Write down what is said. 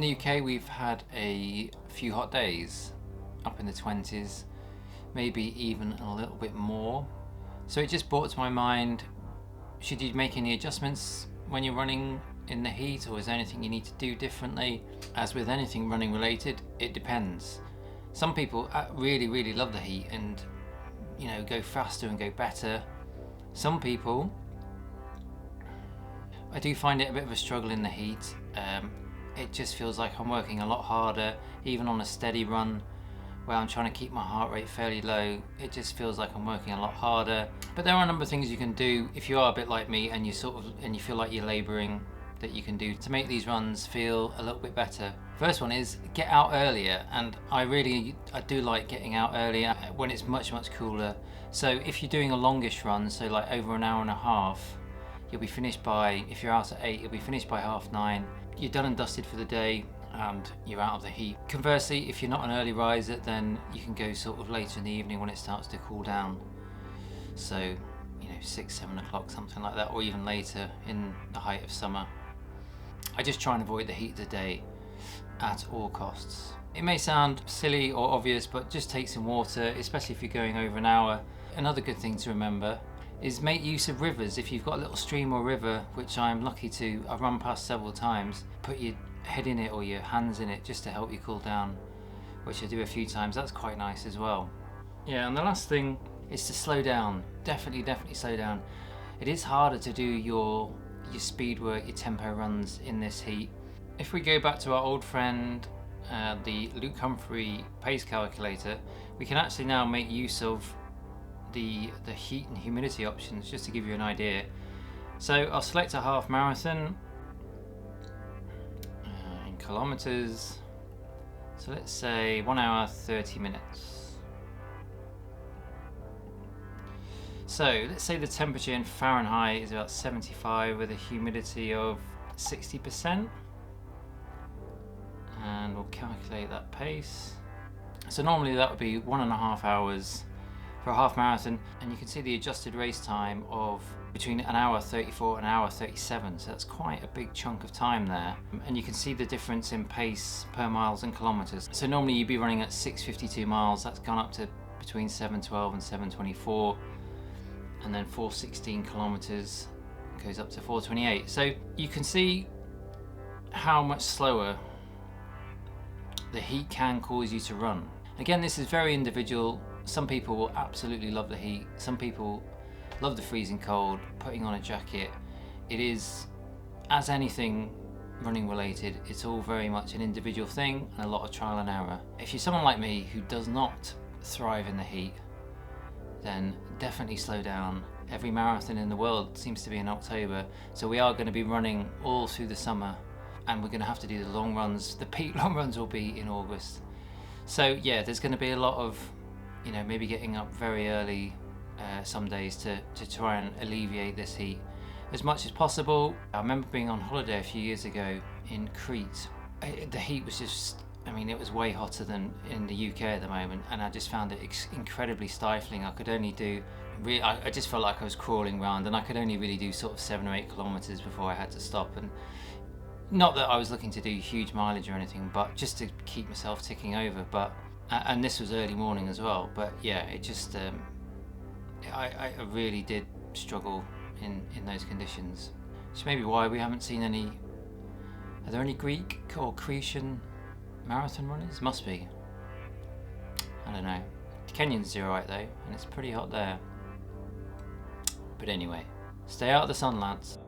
the UK we've had a few hot days, up in the 20s, maybe even a little bit more. So it just brought to my mind, should you make any adjustments when you're running in the heat, or is there anything you need to do differently? As with anything running related, it depends. Some people really love the heat and, you know, go faster and go better. Some people, I do find it a bit of a struggle in the heat. It just feels like I'm working a lot harder, even on a steady run where I'm trying to keep my heart rate fairly low. It just feels like I'm working a lot harder. But there are a number of things you can do if you are a bit like me and you feel like you're labouring, that you can do to make these runs feel a little bit better. First one is get out earlier, and I do like getting out earlier when it's much cooler. So if you're doing a longish run, so like over an hour and a half, you'll be finished by, if you're out at 8, you'll be finished by 9:30. You're done and dusted for the day and you're out of the heat. Conversely, if you're not an early riser, then you can go sort of later in the evening when it starts to cool down. So, you know, 6-7 o'clock, something like that, or even later in the height of summer. I just try and avoid the heat of the day at all costs. It may sound silly or obvious, but just take some water, especially if you're going over an hour. Another good thing to remember is make use of rivers. If you've got a little stream or river, which I'm lucky to, I've run past several times, put your head in it or your hands in it just to help you cool down, which I do a few times. That's quite nice as well. Yeah, and the last thing is to slow down. Definitely slow down. It is harder to do your speed work, your tempo runs in this heat. If we go back to our old friend, the Luke Humphrey pace calculator, we can actually now make use of the heat and humidity options, just to give you an idea. So I'll select a half marathon in kilometers. So let's say 1 hour 30 minutes. So let's say the temperature in Fahrenheit is about 75 with a humidity of 60%, and we'll calculate that pace. So normally that would be 1.5 hours for a half marathon, and you can see the adjusted race time of between 1 hour 34 and 1 hour 37, so that's quite a big chunk of time there. And you can see the difference in pace per miles and kilometers. So normally you'd be running at 6:52 miles, that's gone up to between 7:12 and 7:24, and then 4:16 kilometers goes up to 4:28. So you can see how much slower the heat can cause you to run. Again, this is very individual. Some people will absolutely love the heat. Some people love the freezing cold, putting on a jacket. It is, as anything running related, it's all very much an individual thing and a lot of trial and error. If you're someone like me who does not thrive in the heat, then definitely slow down. Every marathon in the world seems to be in October, so we are going to be running all through the summer, and we're going to have to do the long runs. The peak long runs will be in August. So yeah, there's going to be a lot of, you know, maybe getting up very early some days to try and alleviate this heat as much as possible. I remember being on holiday a few years ago in Crete. The heat was just, I mean, it was way hotter than in the UK at the moment, and I just found it incredibly stifling. I could only do, I just felt like I was crawling around, and I could only really do sort of 7 or 8 kilometers before I had to stop. And not that I was looking to do huge mileage or anything, but just to keep myself ticking over. But and this was early morning as well. But yeah, it just I really did struggle in those conditions. Which may be why we haven't seen any. Are there any Greek or Cretan marathon runners? Must be. I don't know. Kenyans are alright though, and it's pretty hot there. But anyway, stay out of the sun, lads.